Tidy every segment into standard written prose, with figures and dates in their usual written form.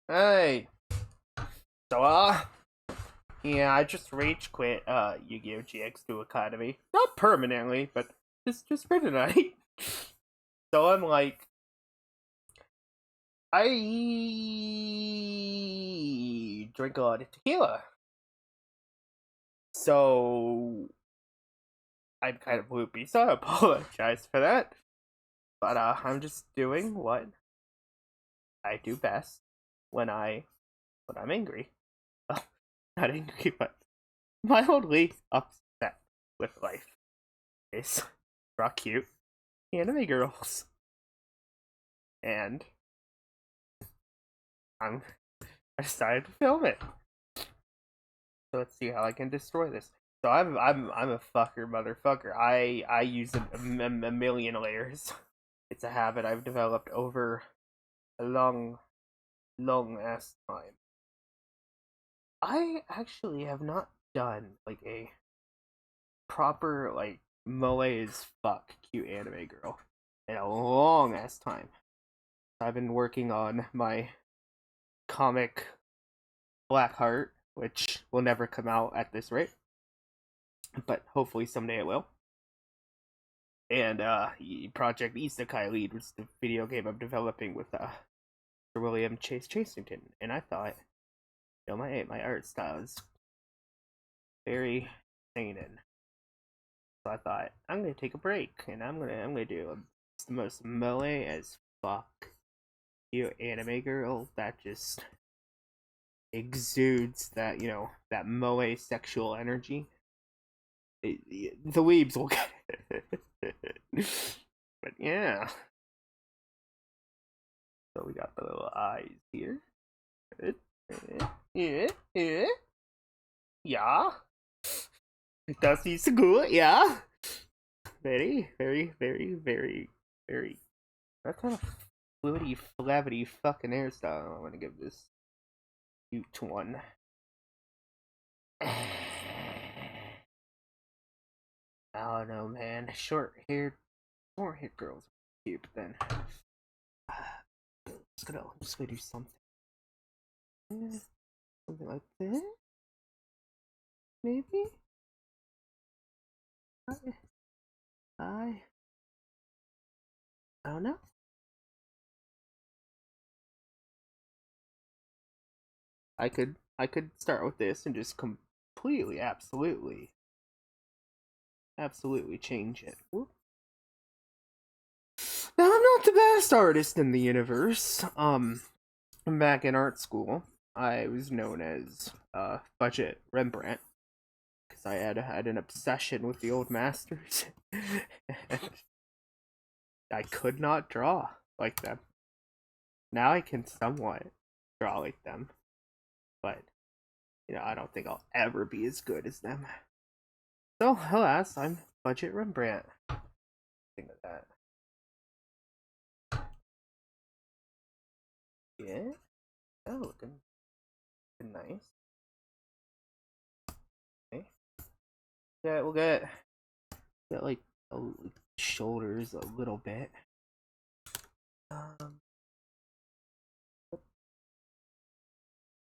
Hey, so yeah, I just rage quit Yu-Gi-Oh! GX2 Academy. Not permanently, but just for tonight. So I'm like, I drink a lot of tequila. So I'm kind of loopy, so I apologize for that. But I'm just doing what I do best when I'm angry. Not angry, but mildly upset with life. Is draw cute anime girls. And I'm I decided to film it. So let's see how I can destroy this. So I'm a fucker motherfucker. I use a million layers. It's a habit I've developed over a long ass time. I actually have not done like a proper like moe as fuck cute anime girl in a long ass time. I've been working on my comic Blackheart, which will never come out at this rate, but hopefully someday it will. And Project Isekai Lead, which is the video game I'm developing with Sir William Chase Chasington. And I thought, my art style is very seinen. So I thought I'm gonna take a break and I'm gonna do the most moe as fuck you anime girl that just exudes that that moe sexual energy. The weebs will get it. But yeah. So we got the little eyes here. Yeah, yeah, yeah. Das ist gut, yeah. Very. That kind of fluidy, flabbity fucking hairstyle. I'm gonna give this cute one. I don't know, man. Short haired girls are cute, but then I'm just gonna do something. Something like this, maybe. I I I don't know. I could start with this and just completely, absolutely change it. Whoop. Now I'm not the best artist in the universe. Back in art school, I was known as Budget Rembrandt because I had an obsession with the old masters. And I could not draw like them. Now I can somewhat draw like them, but I don't think I'll ever be as good as them. So, alas, I'm Budget Rembrandt. Think of that. Yeah. Oh, looking nice. Okay. Yeah, we'll get like shoulders a little bit. Um.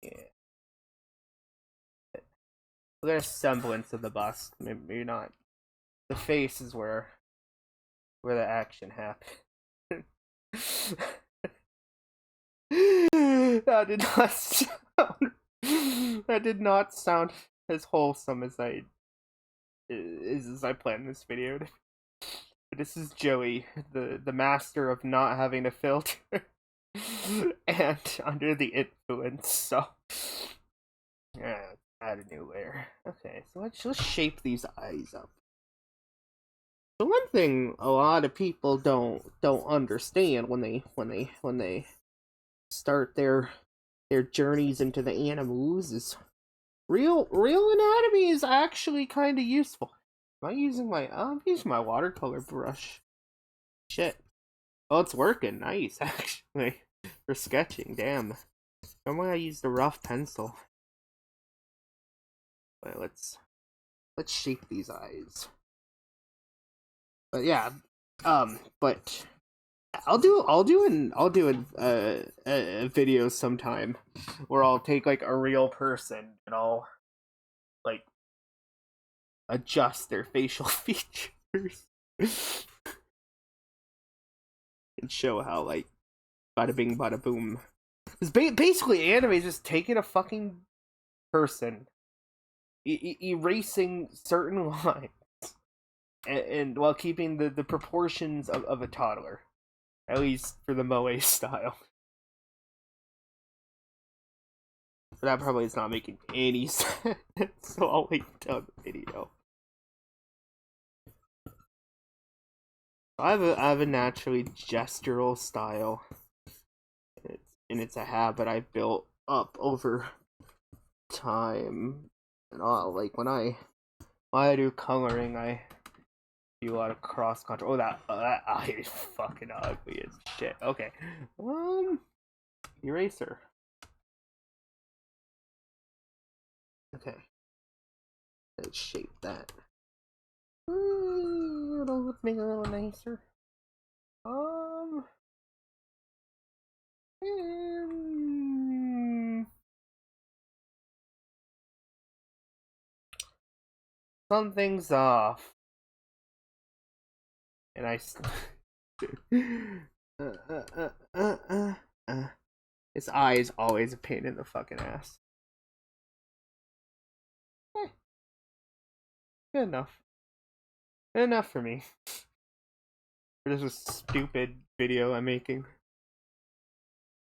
Yeah. We'll get a semblance of the bust. Maybe not. The face is where the action happens. that did not that did not sound as wholesome as I planned this video. But this is Joey, the master of not having a filter and under the influence. So yeah, add a new layer. Okay, so let's shape these eyes up. The one thing a lot of people don't understand when they start their journeys into the animals is real anatomy is actually kind of useful. I'm using my watercolor brush. Shit. Oh, it's working. Nice, actually. For sketching, damn. Normally I use the rough pencil. But let's shape these eyes. But yeah, but I'll do a videos sometime where I'll take like a real person and I'll like adjust their facial features and show how like bada bing bada boom. Because basically anime is just taking a fucking person, erasing certain lines, and while keeping the proportions of a toddler, at least for the moe style. But that probably is not making any sense, so I'll wait until the video. I have a naturally gestural style, and it's a habit I built up over time. And like when I do coloring, I do a lot of cross contour. Oh, that eye is fucking ugly as shit. Okay, eraser. Okay, let's shape that. Let's make it a little nicer. Something's off. And I. His eye is always a pain in the fucking ass. Good enough. Good enough for me. For this stupid video I'm making.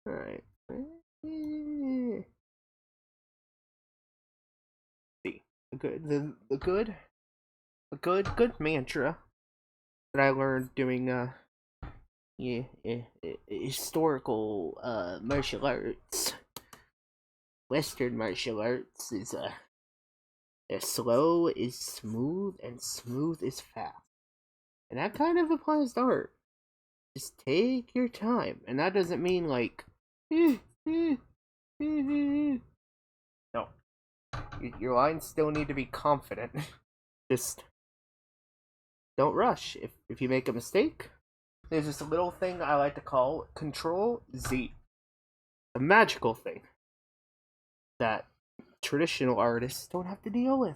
Alright. See. The good mantra that I learned doing historical martial arts. Western martial arts is slow is smooth and smooth is fast. And that kind of applies to art. Just take your time. And that doesn't mean like no. Your lines still need to be confident. Just don't rush. If you make a mistake, there's this little thing I like to call Control Z. A magical thing that traditional artists don't have to deal with.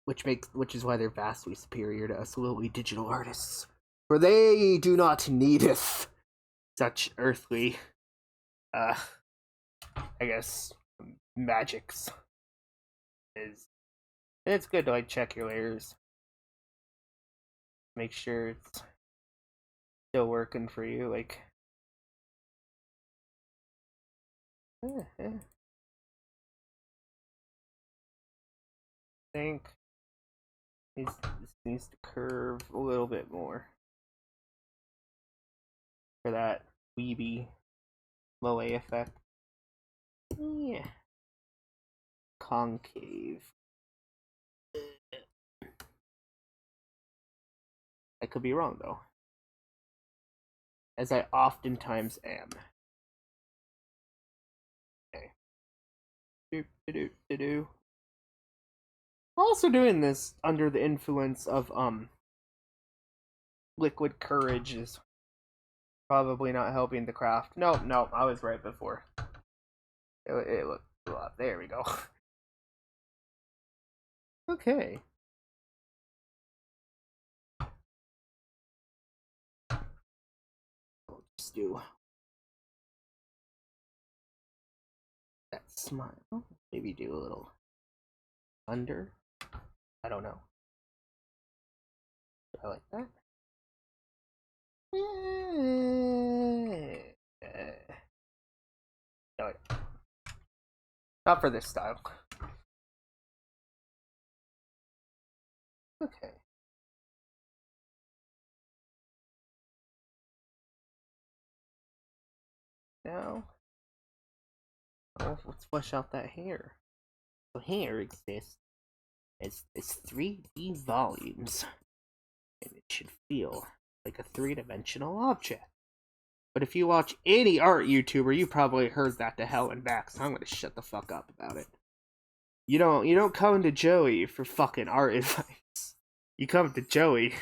Which is why they're vastly superior to us lowly digital artists. For they do not needeth such earthly I guess magics. It's good to like check your layers. Make sure it's still working for you, like I think this needs to curve a little bit more for that weeby moe effect. Yeah. Concave. I could be wrong though, as I oftentimes am. Okay. Do. Also doing this under the influence of liquid courage is probably not helping the craft. No, I was right before. It looked a lot. There we go. Okay. We'll just do that smile. Maybe do a little under. I don't know. I like that. No, not for this style. Okay. Now, let's flesh out that hair. So hair exists as 3D volumes, and it should feel like a three-dimensional object. But if you watch any art YouTuber, you probably heard that to hell and back, so I'm gonna shut the fuck up about it. You don't come to Joey for fucking art advice. You come to Joey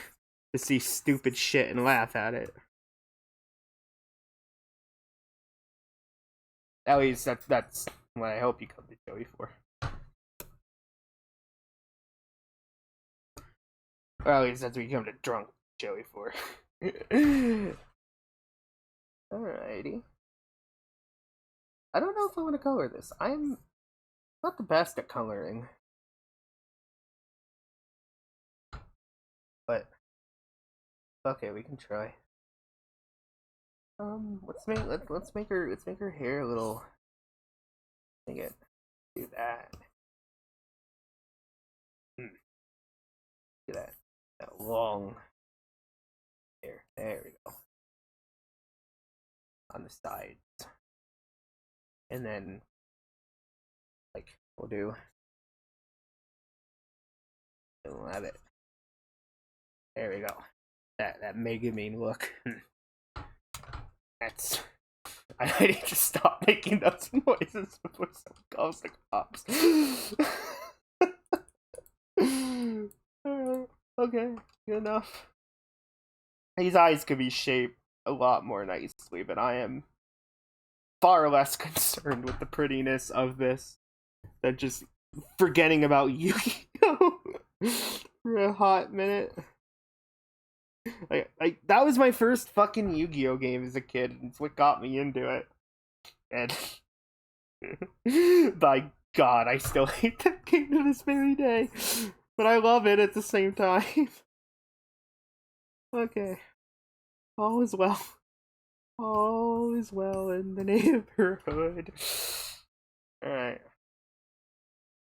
to see stupid shit and laugh at it. At least that's what I hope you come to Joey for. Or at least that's what you come to drunk Joey for. Alrighty. I don't know if I want to color this. I'm not the best at coloring. But okay, we can try. Let's make her hair a little. Make it do that. Do that. That long hair. There we go. On the sides. And then like we'll do 11. There we go. That mega mean look. That's. I need to stop making those noises before someone calls the cops. Okay, good enough. These eyes could be shaped a lot more nicely, but I am far less concerned with the prettiness of this than just forgetting about Yu-Gi-Oh! For a hot minute. Like that was my first fucking Yu-Gi-Oh game as a kid. It's what got me into it. And by God, I still hate that game to this very day. But I love it at the same time. Okay. All is well. All is well in the neighborhood. Alright.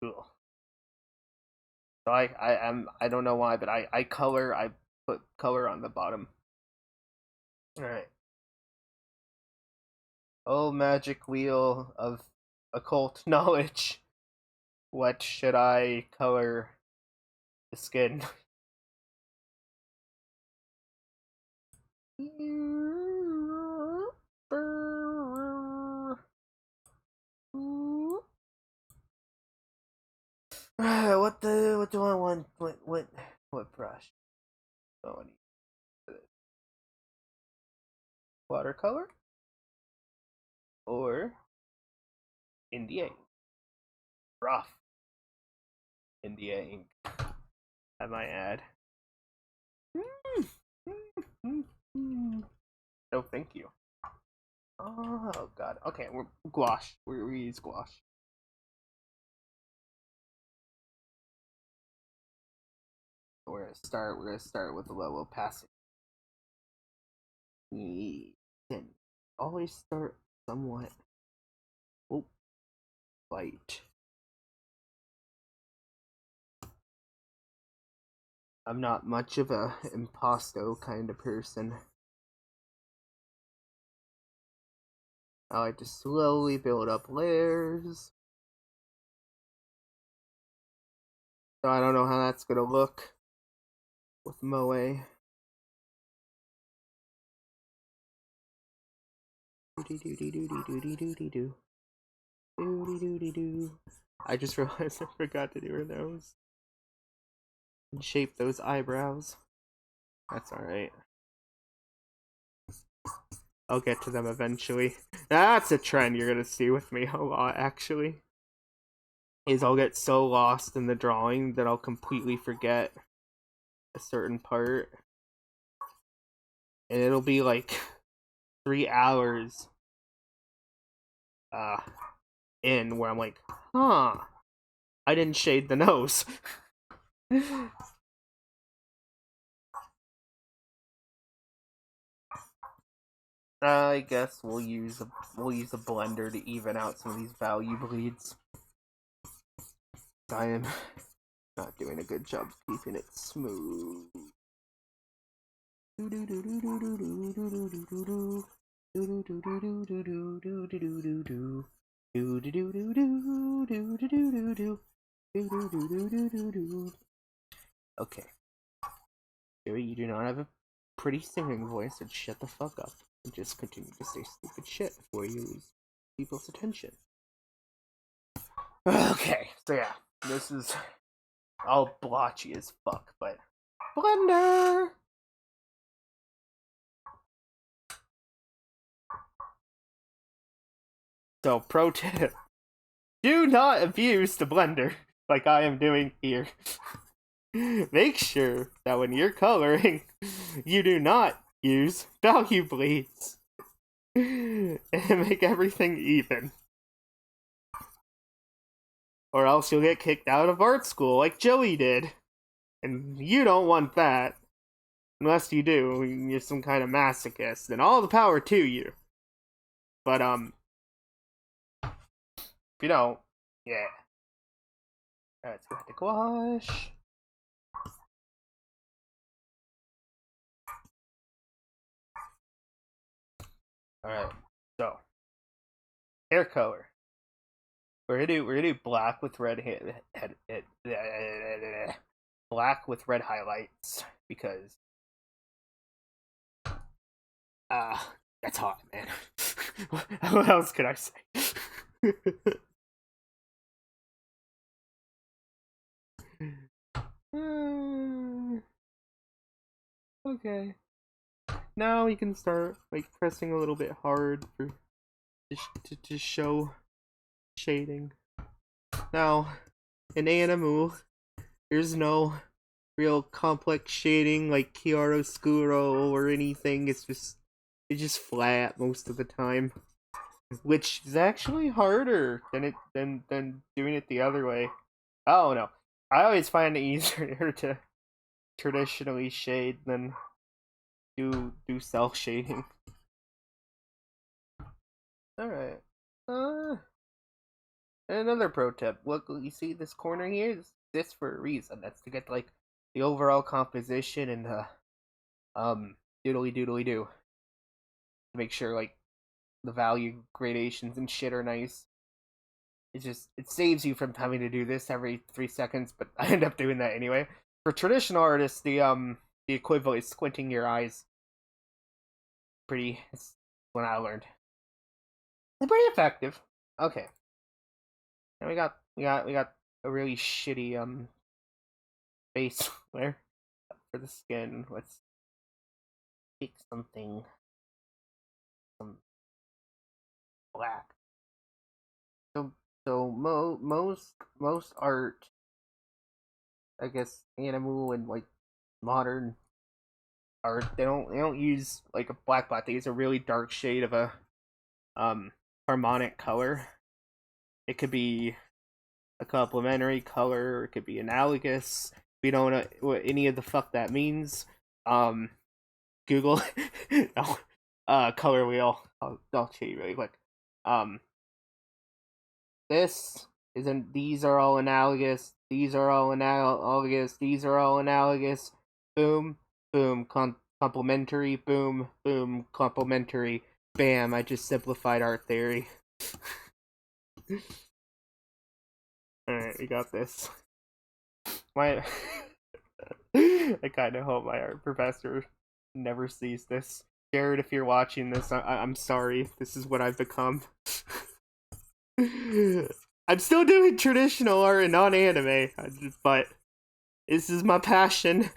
Cool. So I don't know why, but I put color on the bottom. Alright. Oh, magic wheel of occult knowledge. What should I color the skin? What do I want? What brush? Oh, I need watercolor or India ink. Rough India ink. I might add. No, thank you. Oh God. Okay, we're gouache. We use gouache. We're gonna start with a level passing. We can always start somewhat light. I'm not much of a impasto kind of person. I like to slowly build up layers. So I don't know how that's gonna look with Moe. I just realized I forgot to do her nose. And shape those eyebrows. That's alright. I'll get to them eventually. That's a trend you're gonna see with me a lot, actually. Is I'll get so lost in the drawing that I'll completely forget a certain part. And it'll be like 3 hours in where I'm like, huh, I didn't shade the nose. I guess we'll use a blender to even out some of these value bleeds. I am not doing a good job keeping it smooth. Okay. Joey, you do not have a pretty singing voice, and shut the fuck up. And just continue to say stupid shit before you lose people's attention. Okay, so yeah, this is all blotchy as fuck, but blender! So, pro tip: do not abuse the blender like I am doing here. Make sure that when you're coloring, you do not use value bleeds and make everything even. Or else you'll get kicked out of art school like Joey did. And you don't want that. Unless you do, you're some kind of masochist, and all the power to you. But, if you don't, yeah. Let's go to gouache. Alright, so, hair color. We're gonna do black with red black with red highlights because that's hot, man. What else could I say? Okay. Now we can start like pressing a little bit hard for to show shading. Now, in Animu, there's no real complex shading like chiaroscuro or anything. It's just flat most of the time, which is actually harder than doing it the other way. Oh no, I always find it easier to traditionally shade than do self shading. All right. Another pro tip. Look, you see this corner here? This for a reason. That's to get like the overall composition and the doodly doodly do. Make sure like the value gradations and shit are nice. It saves you from having to do this every 3 seconds, but I end up doing that anyway. For traditional artists, the equivalent is squinting your eyes. It's when I learned. They're pretty effective. Okay. And we got a really shitty base layer for the skin. Let's pick some black. So most art, I guess, Animu and like modern art, they don't use like a black. They use a really dark shade of a harmonic color. It could be a complementary color, or it could be analogous. We don't know what any of the fuck that means. Google no. Color wheel. I'll show you really quick. This isn't. These are all analogous. These are all analogous. These are all analogous. Boom, boom. Complementary. Boom, boom. Complementary. Bam! I just simplified art theory. Alright, we got this. I kind of hope my art professor never sees this. Jared, if you're watching this, I'm sorry. This is what I've become. I'm still doing traditional art and non-anime, but this is my passion.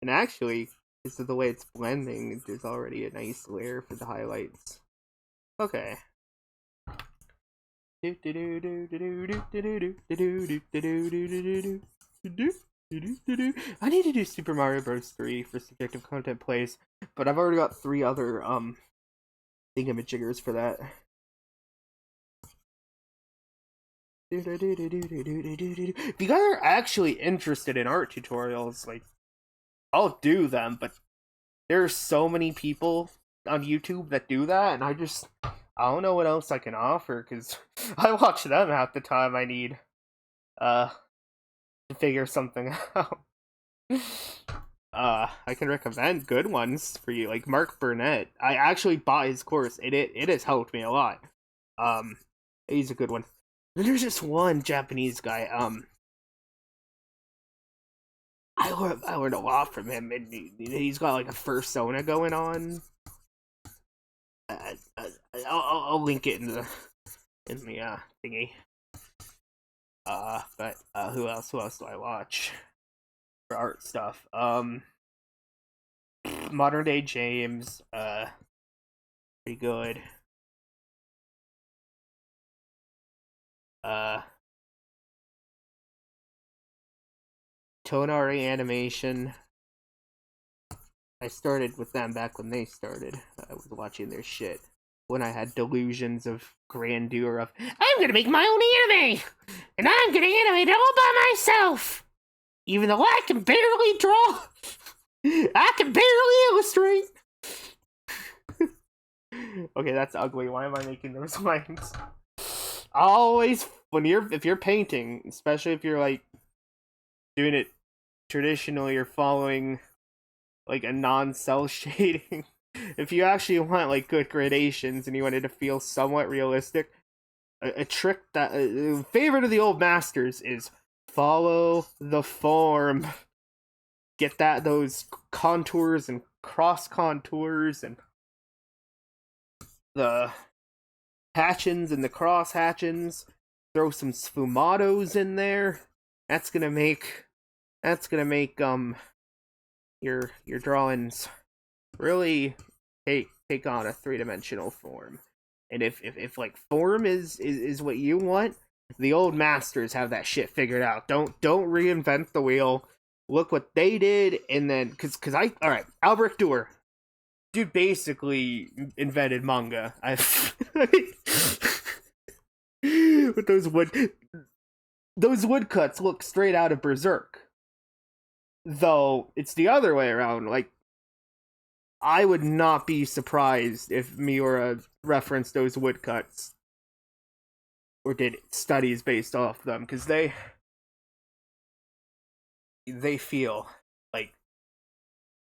And actually, because of the way it's blending, there's already a nice layer for the highlights. Okay. I need to do Super Mario Bros. 3 for subjective content plays, but I've already got 3 other thingamajiggers for that. If you guys are actually interested in art tutorials, like, I'll do them, but there are so many people on YouTube that do that, and I don't know what else I can offer, because I watch them half the time I need to figure something out. I can recommend good ones for you, like Mark Burnett. I actually bought his course. It has helped me a lot. He's a good one. Then there's just one Japanese guy. I learned a lot from him, and he's got like a fursona going on. I'll link it in the thingy. But who else do I watch for art stuff? Modern Day James, pretty good. Uh, Tonari Animation. I started with them back when they started. I was watching their shit when I had delusions of grandeur of I'm gonna make my own anime, and I'm gonna animate it all by myself, even though I can barely draw. I can barely illustrate. Okay, that's ugly. Why am I making those lines? Always if you're painting, especially if you're like doing it traditionally or following like a non-cell shading, if you actually want like good gradations and you want it to feel somewhat realistic, a trick that favorite of the old masters is follow the form. Get those contours and cross contours and the hatchins and the cross hatchins. Throw some sfumatos in there. That's gonna make your drawings really take on a three-dimensional form. And if like form is what you want, the old masters have that shit figured out. Don't reinvent the wheel. Look what they did, and then cause all right, Albrecht Dürer, dude basically invented manga. With those woodcuts look straight out of Berserk. Though it's the other way around. Like, I would not be surprised if Miura referenced those woodcuts or did studies based off them, because they feel like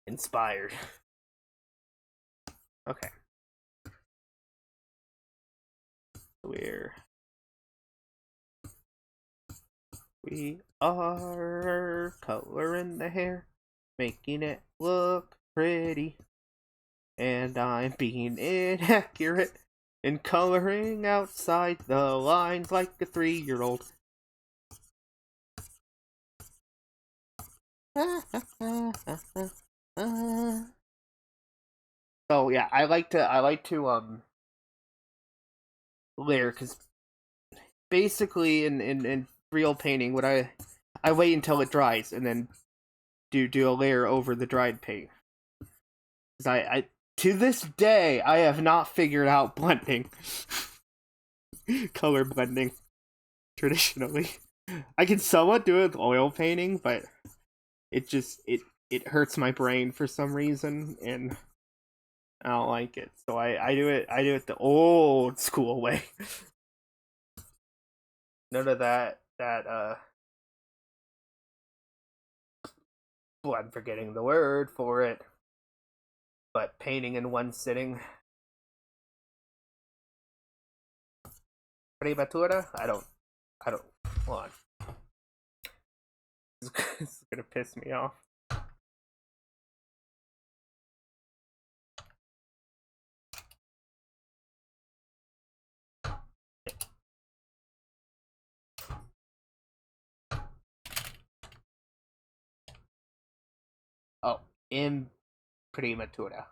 inspired. Okay, we are coloring the hair, making it look pretty, and I'm being inaccurate and coloring outside the lines like a 3-year-old. So yeah, I like to layer, because basically in real painting, what I wait until it dries and then do a layer over the dried paint. Because I to this day I have not figured out blending, color blending traditionally. I can somewhat do it with oil painting, but it hurts my brain for some reason, and I don't like it. So I do it the old school way. None of that well, I'm forgetting the word for it, but painting in one sitting. Prematura? I don't hold on. This is gonna piss me off. Oh, imprimatura.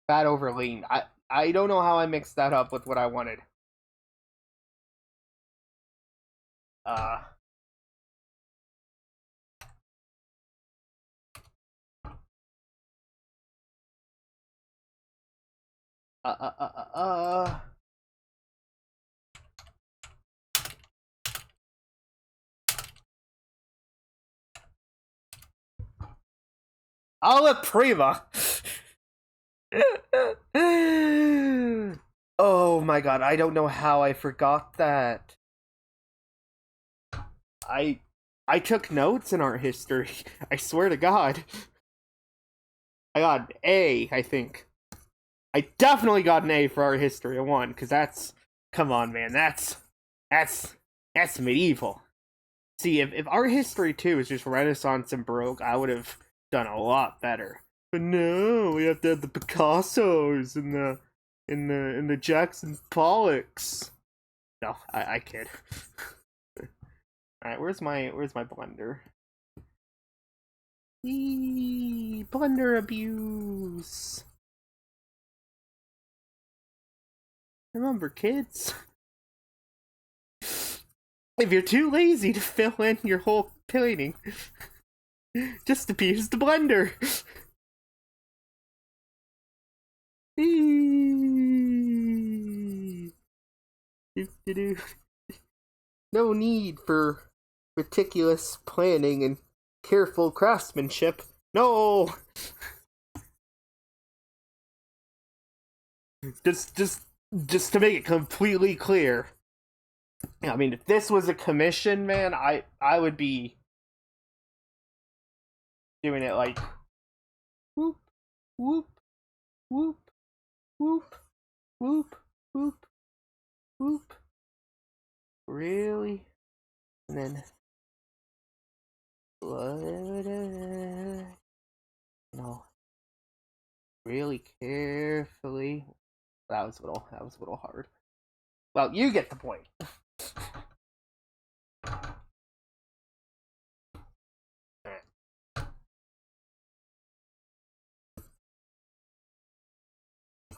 Fat over lean. I don't know how I mixed that up with what I wanted. Uh uh uh uh uh. uh. Alla prima. Oh my god, I don't know how I forgot that. I I took notes in art history. I swear to God. I got an A, I think. I definitely got an A for art history. I won, because come on, man, that's medieval. See, if art history 2 is just Renaissance and Baroque, I would have done a lot better. But no, we have to have the Picassos and the Jackson Pollocks. No, I kid. Alright, where's my blender? Eee, blender abuse. Remember, kids? If you're too lazy to fill in your whole painting, just use the blender. No need for meticulous planning and careful craftsmanship. No. Just to make it completely clear. I mean, if this was a commission, man, I would be doing it like whoop whoop whoop whoop whoop whoop whoop. Really? And then no, really carefully. That was a little hard. Well, you get the point.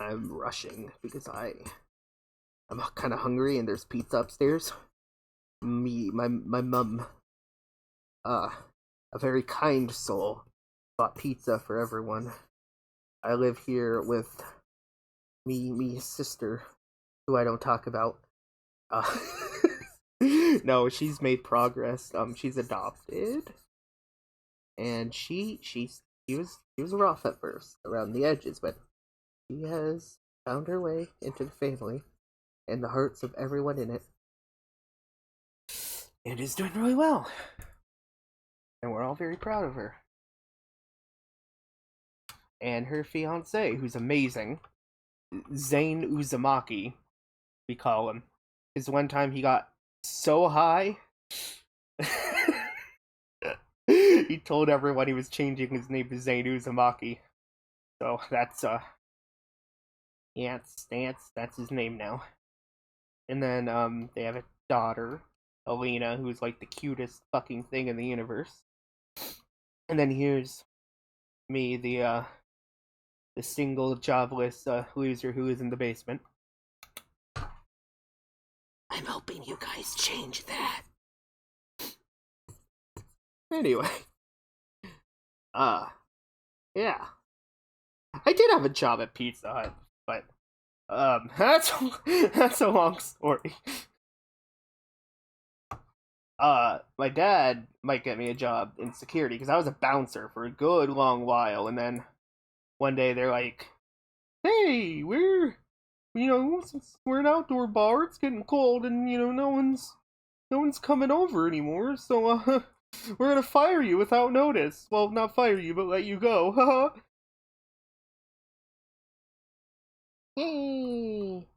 I'm rushing because I'm kind of hungry and there's pizza upstairs. My mum, uh, a very kind soul, bought pizza for everyone. I live here with me sister, who I don't talk about. Uh, no, she's made progress. She's adopted, and she was rough at first around the edges, but she has found her way into the family and the hearts of everyone in it, and is doing really well. And we're all very proud of her. And her fiance, who's amazing, Zane Uzumaki, we call him. Because one time he got so high, he told everyone he was changing his name to Zane Uzumaki. So that's that's his name now. And then they have a daughter, Alina, who's like the cutest fucking thing in the universe. And then here's me, the single jobless loser who is in the basement. I'm hoping you guys change that. Anyway, yeah, I did have a job at Pizza Hut, but that's a long story. My dad might get me a job in security because I was a bouncer for a good long while, and then one day they're like, "Hey, since we're an outdoor bar, it's getting cold, and no one's coming over anymore, so we're gonna fire you without notice. Well, not fire you, but let you go. Haha." Hey.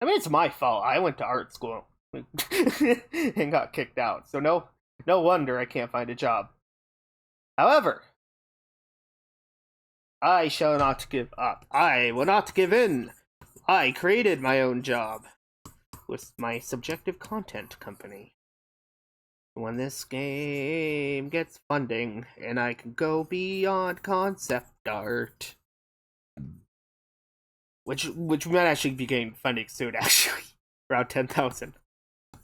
I mean, it's my fault. I went to art school and got kicked out. So no wonder I can't find a job. However, I shall not give up. I will not give in. I created my own job with my subjective content company. When this game gets funding and I can go beyond concept art, which we might actually be getting funding soon, actually around 10,000.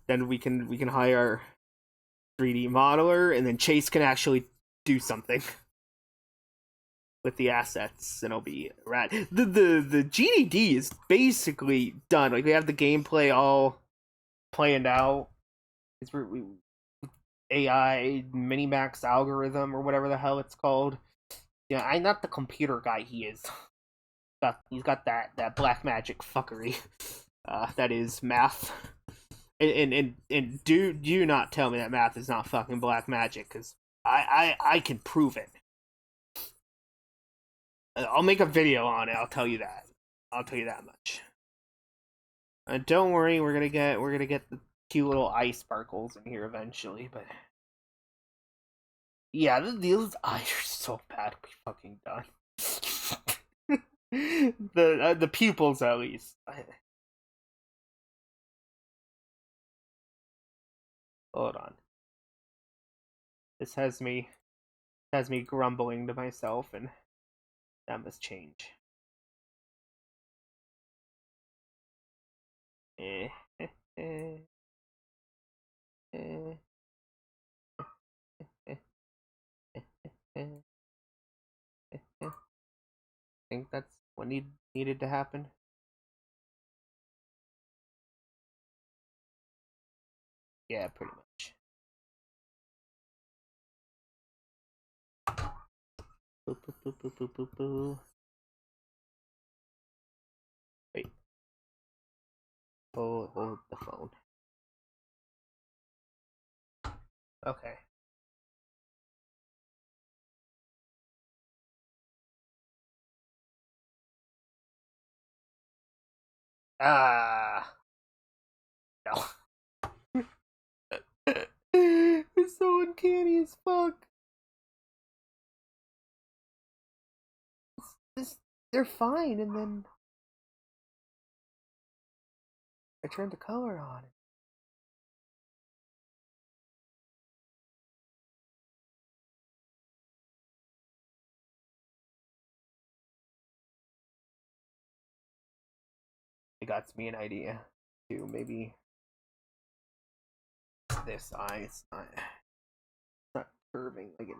Then we can hire 3D modeler, and then Chase can actually do something with the assets, and it'll be rad. The GDD is basically done. Like we have the gameplay all planned out. It's AI Minimax algorithm or whatever the hell it's called. Yeah, I'm not the computer guy. He is. He's got that black magic fuckery. That is math. And do not tell me that math is not fucking black magic, because I can prove it. I'll make a video on it. I'll tell you that. I'll tell you that much. Don't worry, we're gonna get the cute little ice sparkles in here eventually, but yeah, these eyes are so bad to be fucking done. The pupils at least. Hold on. This has me grumbling to myself, and that must change. think that's what needed to happen. Yeah, pretty much. Boo, boo, boo, boo, boo, boo, boo. Wait. Hold the phone. Okay. Ah, no. It's so uncanny as fuck. They're fine, and then I turned the color on. It got me an idea to maybe this eye. It's not curving like it.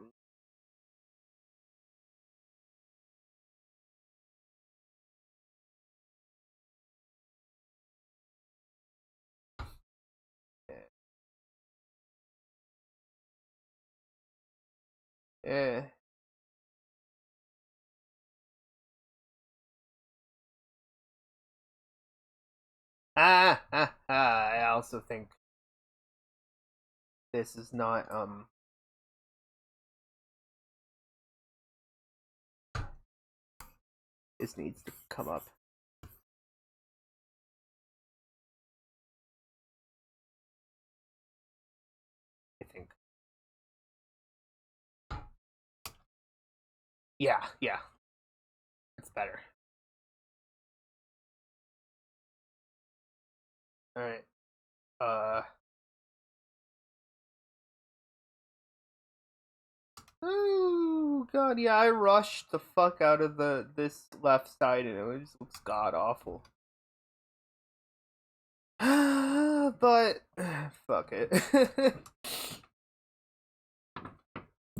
Yeah. I also think this is not this needs to come up. I think. Yeah. It's better. Alright. Uh Oh god, yeah, I rushed the fuck out of this left side and it just looks god awful. But fuck it.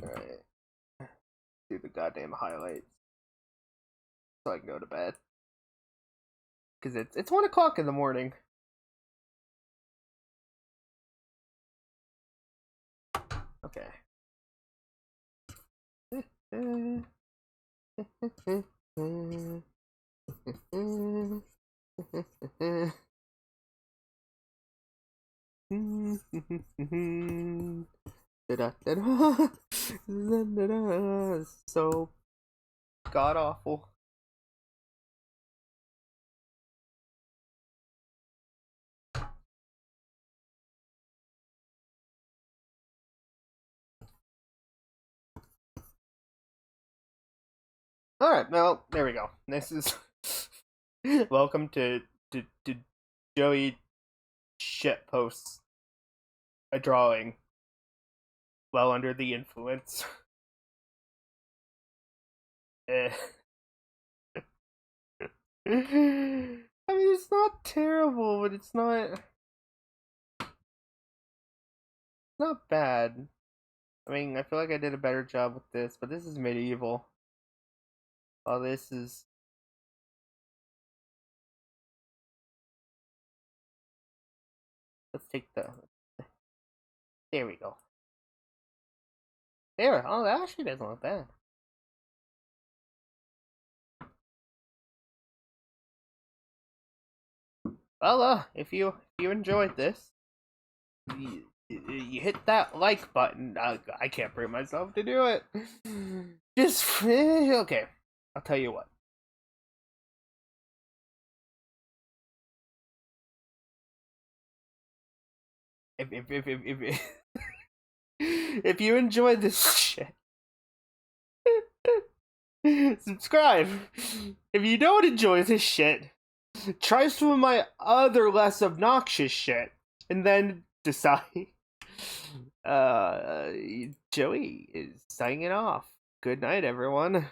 Alright. Do the goddamn highlights so I can go to bed. Cause it's 1 o'clock in the morning. Okay. So god awful. All right, well, there we go. This is welcome to Joey shit posts a drawing while under the influence. Eh. I mean, it's not terrible, but it's not bad. I mean, I feel like I did a better job with this, but this is medieval. Oh, this is. Let's take the. There we go. There. Oh, that actually doesn't look bad. Well, if you enjoyed this, you hit that like button. I can't bring myself to do it. Just okay. I'll tell you what. If if you enjoyed this shit, subscribe. If you don't enjoy this shit, try some of my other less obnoxious shit, and then decide. Uh, Joey is signing off. Good night, everyone.